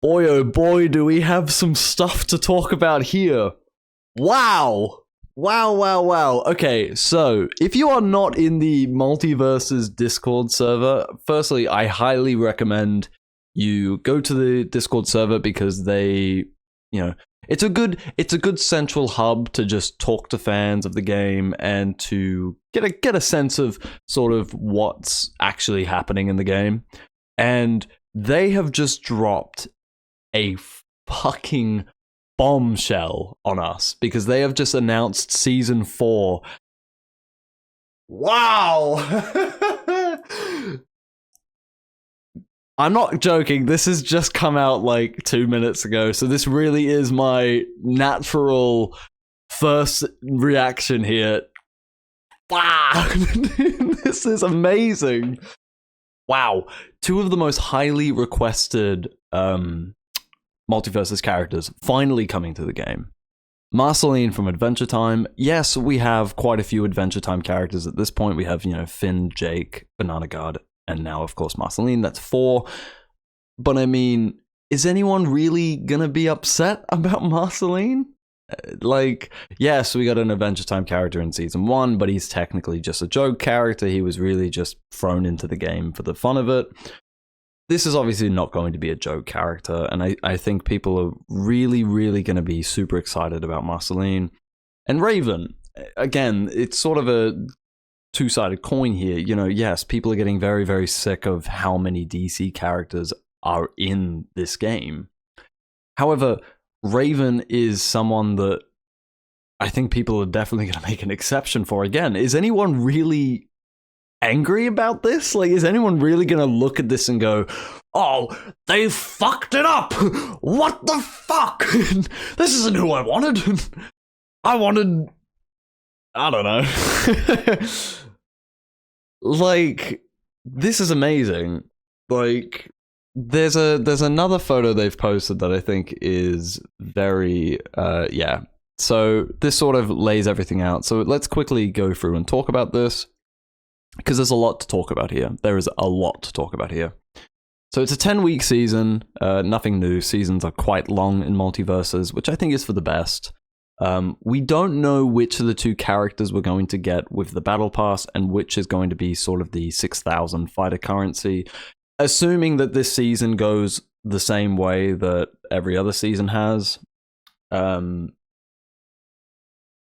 Boy, oh boy, do we have some stuff to talk about here. Wow. Wow. Okay, so if you are not in the MultiVersus Discord server, firstly, I highly recommend you go to the Discord server because they, it's a good central hub to just talk to fans of the game and to get a sense of sort of what's actually happening in the game. And they have just dropped a fucking bombshell on us because they have just announced season 4. Wow. I'm not joking. This has just come out like 2 minutes ago. So this really is my natural first reaction here. Wow. This is amazing. Wow. 2 of the most highly requested MultiVersus characters finally coming to the game. Marceline from Adventure Time. Yes, we have quite a few Adventure Time characters at this point. We have, Finn, Jake, Banana Guard, and now, of course, Marceline. That's 4. But I mean, is anyone really gonna be upset about Marceline? Yes, we got an Adventure Time character in Season 1, but he's technically just a joke character. He was really just thrown into the game for the fun of it. This is obviously not going to be a joke character, and I think people are really, really going to be super excited about Marceline. And Raven, again, it's sort of a two-sided coin here. Yes, people are getting very, very sick of how many DC characters are in this game. However, Raven is someone that I think people are definitely going to make an exception for. Again, is anyone really angry about this? Is anyone really gonna look at this and go, oh, they fucked it up, what the fuck? This isn't who I wanted. I don't know. This is amazing. There's another photo they've posted that I think is very so this sort of lays everything out. So let's quickly go through and talk about this, because there's a lot to talk about here. There is a lot to talk about here. So it's a 10-week season, nothing new. Seasons are quite long in MultiVersus, which I think is for the best. We don't know which of the 2 characters we're going to get with the Battle Pass and which is going to be sort of the 6,000 fighter currency, assuming that this season goes the same way that every other season has. But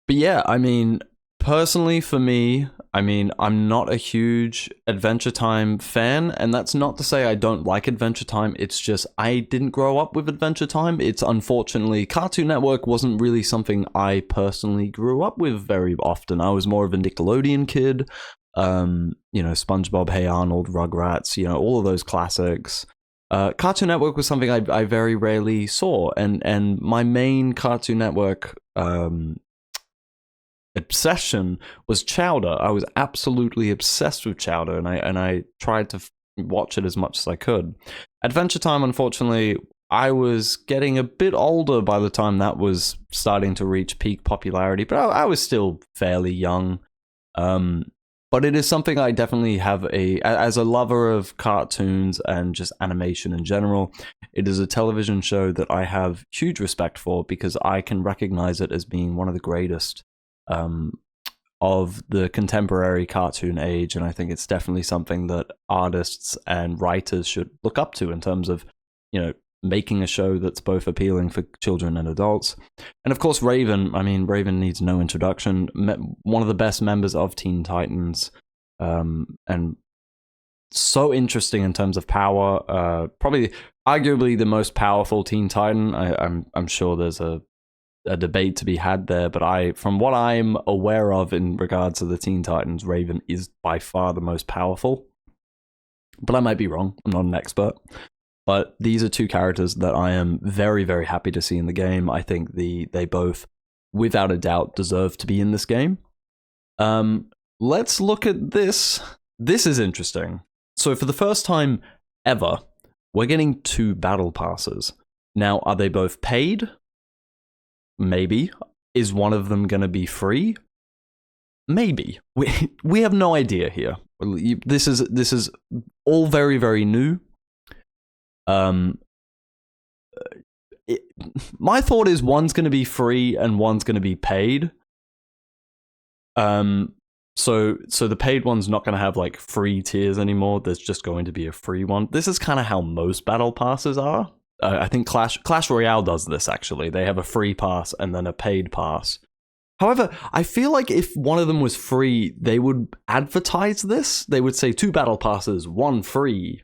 yeah, I mean, personally for me, I'm not a huge Adventure Time fan, and that's not to say I don't like Adventure Time. It's just I didn't grow up with Adventure Time. It's unfortunately, Cartoon Network wasn't really something I personally grew up with very often. I was more of a Nickelodeon kid. SpongeBob, Hey Arnold, Rugrats, all of those classics. Cartoon Network was something I very rarely saw, and my main Cartoon Network obsession was Chowder. I was absolutely obsessed with Chowder, and I tried to watch it as much as I could. Adventure Time, unfortunately, I was getting a bit older by the time that was starting to reach peak popularity, but I was still fairly young. But it is something I definitely have as a lover of cartoons and just animation in general, it is a television show that I have huge respect for because I can recognize it as being one of the greatest of the contemporary cartoon age, and I think it's definitely something that artists and writers should look up to in terms of, making a show that's both appealing for children and adults. And of course, Raven. Raven needs no introduction. One of the best members of Teen Titans, and so interesting in terms of power. Probably, arguably, the most powerful Teen Titan. I'm sure there's a debate to be had there, but from what I'm aware of in regards to the Teen Titans, Raven is by far the most powerful. But I might be wrong. I'm not an expert. But these are 2 characters that I am very, very happy to see in the game. I think they both, without a doubt, deserve to be in this game. Let's look at this. This is interesting. So for the first time ever, we're getting 2 battle passes. Now, are they both paid? Maybe. Is one of them going to be free? Maybe. We have no idea here. This is all very, very new. my thought is one's going to be free and one's going to be paid. So the paid one's not going to have like free tiers anymore. There's just going to be a free one. This is kind of how most battle passes are. I think Clash Royale does this, actually. They have a free pass and then a paid pass. However, I feel like if one of them was free, they would advertise this. They would say 2 battle passes, 1 free.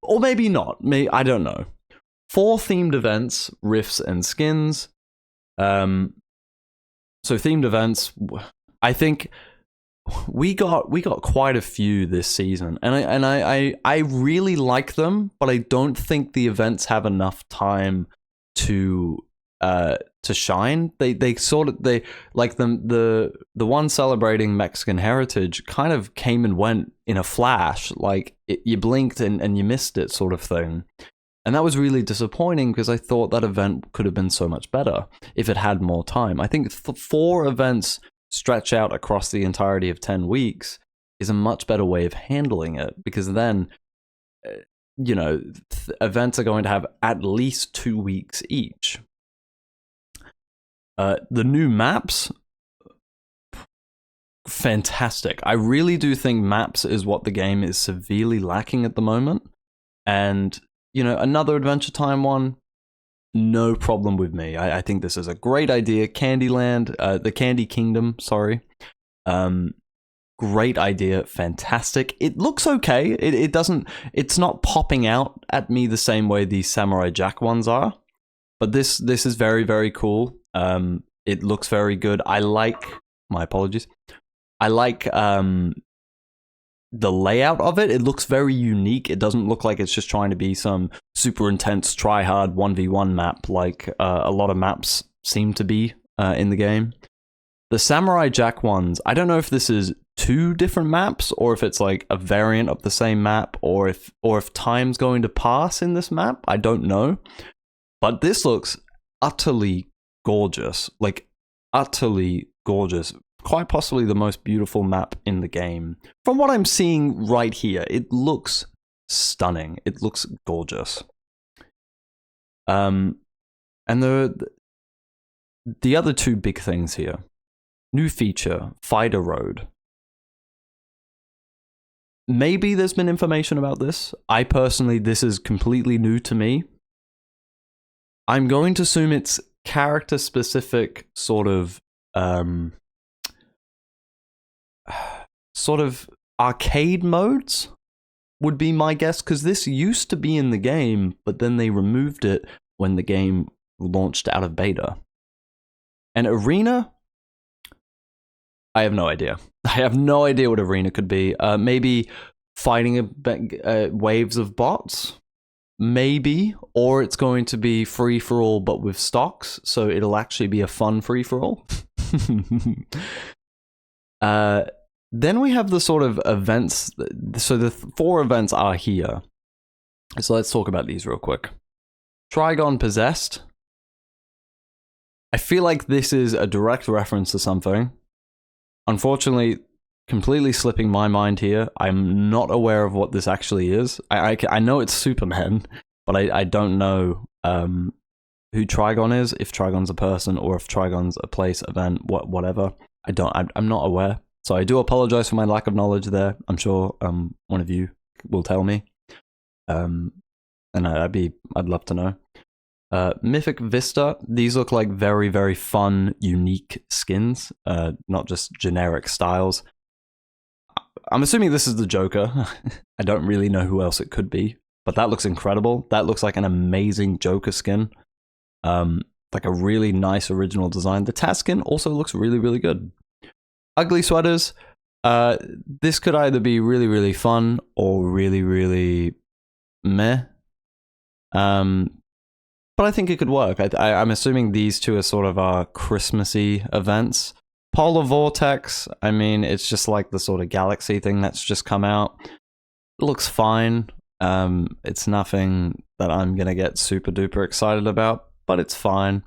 Or maybe not. I don't know. 4 themed events, rifts, and skins. So themed events, I think we got quite a few this season, and I really like them, but I don't think the events have enough time to shine. They like the one celebrating Mexican heritage kind of came and went in a flash, like you blinked and you missed it, sort of thing. And that was really disappointing because I thought that event could have been so much better if it had more time. I think 4 events stretch out across the entirety of 10 weeks is a much better way of handling it, because then, events are going to have at least 2 weeks each. The new maps, fantastic. I really do think maps is what the game is severely lacking at the moment. And another Adventure Time one, no problem with me. I think this is a great idea. Candyland, the Candy Kingdom, sorry. Great idea, fantastic. It looks okay. It's not popping out at me the same way the Samurai Jack ones are. But this is very, very cool. It looks very good. My apologies. I like the layout of it. It looks very unique. It doesn't look like it's just trying to be some super intense try-hard 1v1 map like a lot of maps seem to be in the game. The Samurai Jack ones, I don't know if this is 2 different maps or if it's like a variant of the same map, or if time's going to pass in this map. I don't know. But this looks utterly gorgeous. Like, utterly gorgeous. Quite possibly the most beautiful map in the game. From what I'm seeing right here, it looks stunning. It looks gorgeous. And the other 2 big things here. New feature, Fighter Road. Maybe there's been information about this. This is completely new to me. I'm going to assume it's character-specific sort of arcade modes would be my guess, because this used to be in the game, but then they removed it when the game launched out of beta. And Arena? I have no idea. I have no idea what Arena could be. Maybe fighting waves of bots? Maybe. Or it's going to be free-for-all but with stocks, so it'll actually be a fun free-for-all. Then we have the sort of events. So the 4 events are here. So let's talk about these real quick. Trigon Possessed. I feel like this is a direct reference to something. Unfortunately, completely slipping my mind here. I'm not aware of what this actually is. I know it's Superman, but I don't know who Trigon is, if Trigon's a person or if Trigon's a place, event, whatever. I'm not aware. So I do apologize for my lack of knowledge there. I'm sure one of you will tell me. And I'd love to know. Mythic Vista, these look like very, very fun, unique skins, not just generic styles. I'm assuming this is the Joker. I don't really know who else it could be, but that looks incredible. That looks like an amazing Joker skin. Like a really nice original design. The Taz skin also looks really, really good. Ugly Sweaters. This could either be really, really fun or really, really meh. But I think it could work. I'm assuming these 2 are sort of our Christmassy events. Polar Vortex, I mean, it's just like the sort of galaxy thing that's just come out. It looks fine. It's nothing that I'm going to get super duper excited about, but it's fine.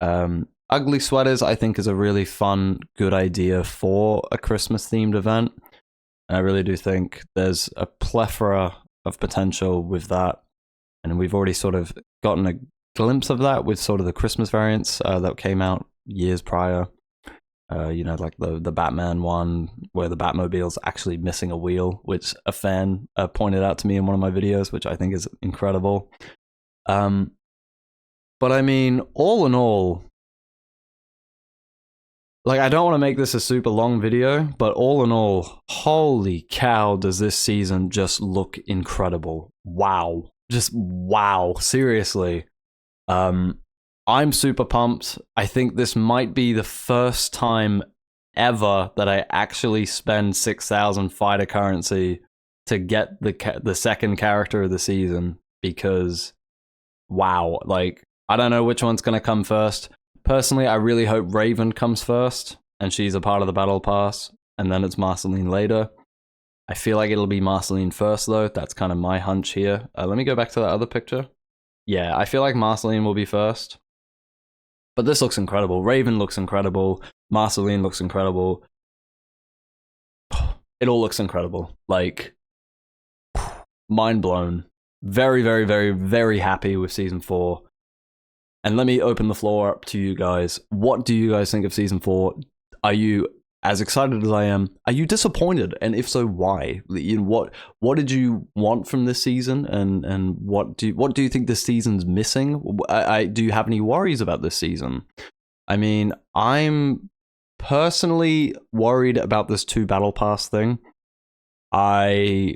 Ugly Sweaters, I think, is a really fun, good idea for a Christmas-themed event. I really do think there's a plethora of potential with that. and we've already sort of gotten a glimpse of that with sort of the Christmas variants that came out years prior. You know, like the Batman one where the Batmobile's actually missing a wheel, which a fan pointed out to me in one of my videos, which I think is incredible. But I mean, all in all, like, I don't want to make this a super long video, but all in all, holy cow, does this season just look incredible. Wow. Just wow. Seriously. I'm super pumped. I think this might be the first time ever that I actually spend 6,000 fighter currency to get the second character of the season, because wow, like, I don't know which one's going to come first. Personally, I really hope Raven comes first, and she's a part of the Battle Pass, and then it's Marceline later. I feel like it'll be Marceline first, though. That's kind of my hunch here. Let me go back to that other picture. Yeah, I feel like Marceline will be first. But this looks incredible. Raven looks incredible. Marceline looks incredible. It all looks incredible. Like, mind blown. Very, very, very, very happy with Season 4. And let me open the floor up to you guys. What do you guys think of Season 4? Are you as excited as I am? Are you disappointed? And if so, why? You know, what did you want from this season? And what do you think this season's missing? Do you have any worries about this season? I mean, I'm personally worried about this 2 Battle Pass thing. I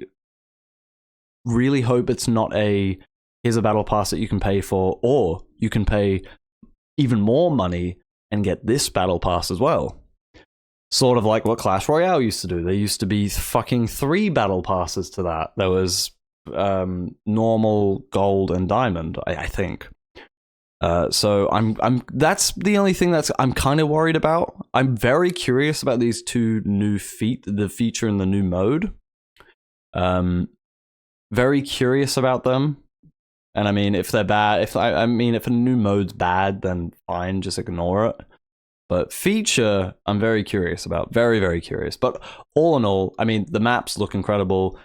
really hope it's not here's a Battle Pass that you can pay for, or you can pay even more money and get this Battle Pass as well. Sort of like what Clash Royale used to do. There used to be fucking 3 Battle Passes to that. There was normal, gold, and diamond, I think. So I'm that's the only thing I'm kind of worried about. I'm very curious about these 2 new the feature and the new mode. Very curious about them. And I mean, if they're bad, if a new mode's bad, then fine, just ignore it. But feature, I'm very curious about. Very, very curious. But all in all, I mean, the maps look incredible.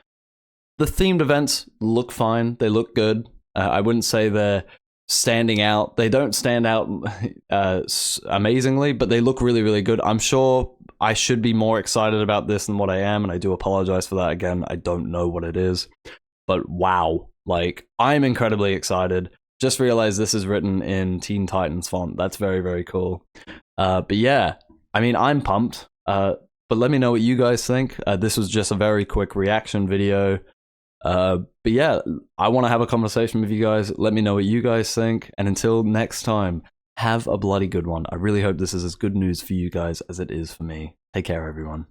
The themed events look fine. They look good. I wouldn't say they're standing out. They don't stand out amazingly, but they look really, really good. I'm sure I should be more excited about this than what I am, and I do apologize for that. Again, I don't know what it is. But wow. Like, I'm incredibly excited. Just realized this is written in Teen Titans font. That's very, very cool. But yeah, I mean, I'm pumped. But let me know what you guys think. This was just a very quick reaction video. But yeah, I want to have a conversation with you guys. Let me know what you guys think. And until next time, have a bloody good one. I really hope this is as good news for you guys as it is for me. Take care, everyone.